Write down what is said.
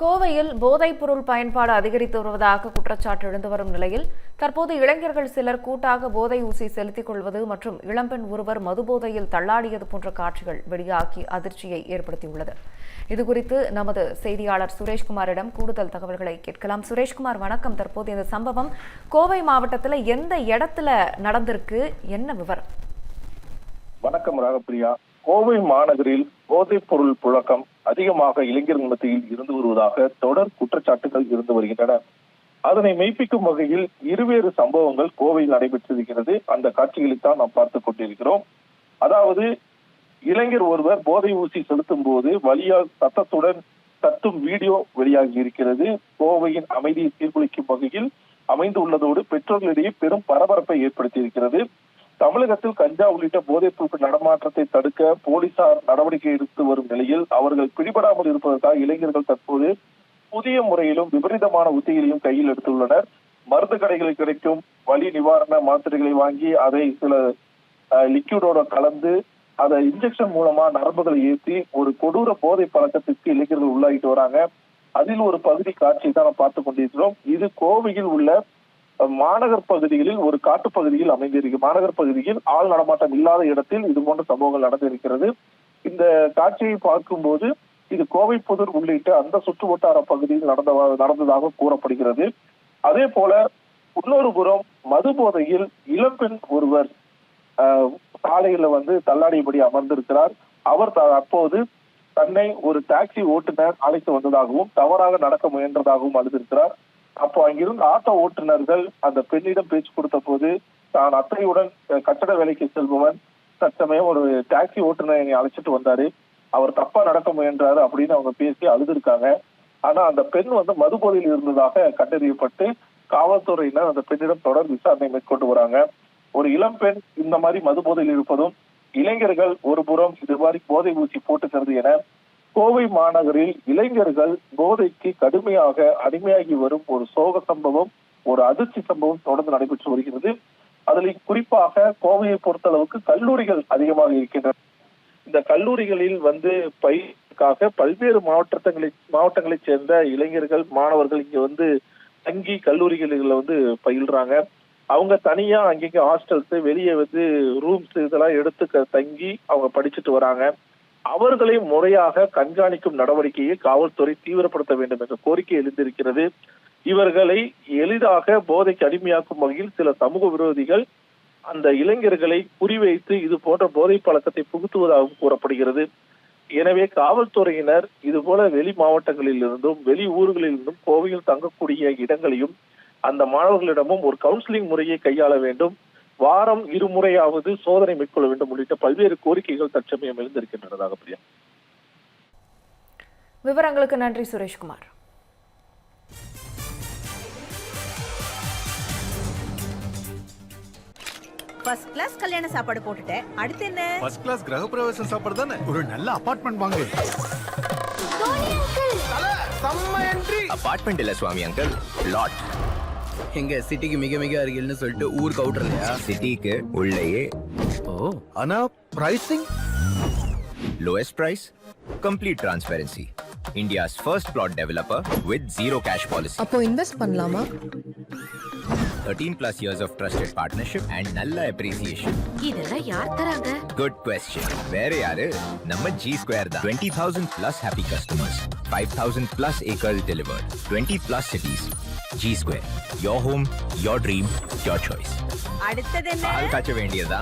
கோவையில் போதைப் பொருள் பயன்பாடு அதிகரித்து வருவதாக குற்றச்சாட்டு எழுந்து வரும் நிலையில் தற்போது இளைஞர்கள் சிலர் கூட்டாக போதை ஊசி செலுத்திக் கொள்வது மற்றும் இளம்பெண் ஒருவர் மதுபோதையில் தள்ளாடியது போன்ற காட்சிகள் வெளியாகி அதிர்ச்சியை ஏற்படுத்தியுள்ளது. இதுகுறித்து நமது செய்தியாளர் சுரேஷ்குமாரிடம் கூடுதல் தகவல்களை கேட்கலாம். சுரேஷ்குமார், வணக்கம். தற்போது இந்த சம்பவம் கோவை மாவட்டத்தில் எந்த இடத்துல நடந்திருக்கு, என்ன விவரம்? வணக்கம் ராகப்பிரியா. கோவை மாநகரில் போதைப் பொருள் புழக்கம் அதிகமாக இளைஞர்கள் மத்தியில் இருந்து வருவதாக தொடர் குற்றச்சாட்டுகள் இருந்து வருகின்றன. அதனை மெய்ப்பிக்கும் வகையில் இருவேறு சம்பவங்கள் கோவையில் நடைபெற்றிருக்கிறது. அந்த காட்சிகளைத்தான் நாம் பார்த்துக் கொண்டிருக்கிறோம். அதாவது, இளைஞர் ஒருவர் போதை ஊசி செலுத்தும் போது வலியால் சத்தத்துடன் கத்தும் வீடியோ வெளியாகி இருக்கிறது. கோவையின் அமைதியை சீர்குலைக்கும் வகையில் அமைந்துள்ளதோடு பெற்றோர்களிடையே பெரும் பரபரப்பை ஏற்படுத்தியிருக்கிறது. தமிழகத்தில் கஞ்சா உள்ளிட்ட போதைப் பொருட்கள் நடமாட்டத்தை தடுக்க போலீசார் நடவடிக்கை எடுத்து வரும் நிலையில் அவர்கள் பிடிபடாமல் இருப்பதற்காக இளைஞர்கள் தற்போது புதிய முறையிலும் விபரீதமான உத்திகளையும் கையில் எடுத்துள்ளனர். மருந்து கடைகளில் கிடைக்கும் வலி நிவாரண மாத்திரைகளை வாங்கி அதை சில லிக்விடோட கலந்து அதை இன்ஜெக்ஷன் மூலமா நரம்புகளை ஏற்றி ஒரு கொடூர போதை பழக்கத்திற்கு இளைஞர்கள் உள்ளாகிட்டு வராங்க. அதில் ஒரு பகுதி காட்சியை தான் நாம் பார்த்துக் கொண்டிருக்கிறோம். இது கோவையில் உள்ள மாநகர் பகுதிகளில் ஒரு காட்டுப்பகுதியில் அமைந்திருக்கு. மாநகர் பகுதியில் ஆள் நடமாட்டம் இல்லாத இடத்தில் இது போன்ற சம்பவங்கள் நடந்திருக்கிறது. இந்த காட்சியை பார்க்கும்போது இது கோவை புதூர் உள்ளிட்ட அந்த சுற்று வட்டார பகுதியில் நடந்ததாக கூறப்படுகிறது. அதே போல இன்னொரு புறம் மது போதையில் இளம்பெண் ஒருவர் சாலையில தள்ளாடியபடி அமர்ந்திருக்கிறார். அவர் அப்போது தன்னை ஒரு டாக்ஸி ஓட்டுநர் அழைத்து வந்ததாகவும் தவறாக நடக்க முயன்றதாகவும் அழுதிருக்கிறார். அப்போ அங்கிருந்து ஆட்டோ ஓட்டுநர்கள் அந்த பெண்ணிடம் பேச்சு கொடுத்த போது, தான் அத்தையுடன் கட்டட வேலைக்கு செல்பவன், தற்சமயம் ஒரு டாக்ஸி ஓட்டுநரை அழைச்சிட்டு வந்தாரு, அவர் தப்பா நடக்க முயன்றாரு அப்படின்னு அவங்க பேசி அழுதுருக்காங்க. ஆனா அந்த பெண் மது போதையில் இருந்ததாக கண்டறியப்பட்டு காவல்துறையினர் அந்த பெண்ணிடம் தொடர் விசாரணை மேற்கொண்டு வராங்க. ஒரு இளம் பெண் இந்த மாதிரி மது போதையில் இருப்பதும், இளைஞர்கள் ஒரு புறம் இது மாதிரி போதை ஊசி போட்டுக்கிறது என கோவை மாநகரில் இளைஞர்கள் போதைக்கு கடுமையாக அடிமையாகி வரும் ஒரு சோக சம்பவம், ஒரு அதிர்ச்சி சம்பவம் தொடர்ந்து நடைபெற்று வருகிறது. அதில் குறிப்பாக கோவையை பொறுத்தளவுக்கு கல்லூரிகள் அதிகமாக இருக்கின்றன. இந்த கல்லூரிகளில் பயிற்சிக்காக பல்வேறு மாவட்டங்களைச் சேர்ந்த இளைஞர்கள், மாணவர்கள் இங்க தங்கி கல்லூரிகளில் பயில்றாங்க. அவங்க தனியா அங்கங்க ஹாஸ்டல்ஸ், வெளியே ரூம்ஸ் இதெல்லாம் எடுத்து தங்கி அவங்க படிச்சுட்டு வராங்க. அவர்களை முறையாக கண்காணிக்கும் நடவடிக்கையை காவல்துறை தீவிரப்படுத்த வேண்டும் என்ற கோரிக்கை எழுந்திருக்கிறது. இவர்களை எளிதாக போதைக்கு அடிமையாக்கும் வகையில் சில சமூக விரோதிகள் அந்த இளைஞர்களை குறிவைத்து இது போன்ற போதை பழக்கத்தை புகுத்துவதாகவும் கூறப்படுகிறது. எனவே காவல்துறையினர் இது போல வெளி மாவட்டங்களில் இருந்தும் வெளி ஊர்களில் இருந்தும் கோவையில் தங்கக்கூடிய இடங்களையும் அந்த மாணவர்களிடமும் ஒரு கவுன்சிலிங் முறையை கையாள வேண்டும். வாரம் இருமுறையாவது சோதனை மேற்கொள்ள வேண்டும் உள்ளிட்ட பல்வேறு கோரிக்கைகள் தற்சமயம் எழுந்திருக்கின்றனதாக. பிரியா, விவரங்களுக்கு நன்றி சுரேஷ்குமார். ஃபர்ஸ்ட் கிளாஸ் கல்யாண சாப்பாடு போட்டுட்டேன். அடுத்து என்ன? ஃபர்ஸ்ட் கிளாஸ் கிரகப்பிரவேசம் சாப்பாடு தானே. ஒரு நல்ல அபார்ட்மெண்ட் வாங்கு. செம்ம என்ட்ரி. அபார்ட்மெண்ட் இல்ல சுவாமி அங்கிள், லாட். எங்க சிட்டிக்கு மிக மிக அருகில்னு சொல்லிட்டு ஊருக்கு அவுட்டர் இல்லையா? சிட்டிக்கு உள்ளேயே. ஓ, ஆனா pricing lowest price, complete transparency. India's first plot developer with zero cash policy. அப்போ இன்வெஸ்ட் பண்ணலாமா? 13 plus years of trusted partnership and நல்ல appreciation. இதெல்லாம் யார் தராங்க? Good question. வேற யாரு? நம்ம G Square தான். 20,000 plus happy customers, 5,000 plus acres delivered, 20 plus cities. G Square, your home, your dream, your choice. அடுத்தது என்ன? பால் காய்ச்ச வேண்டியதா?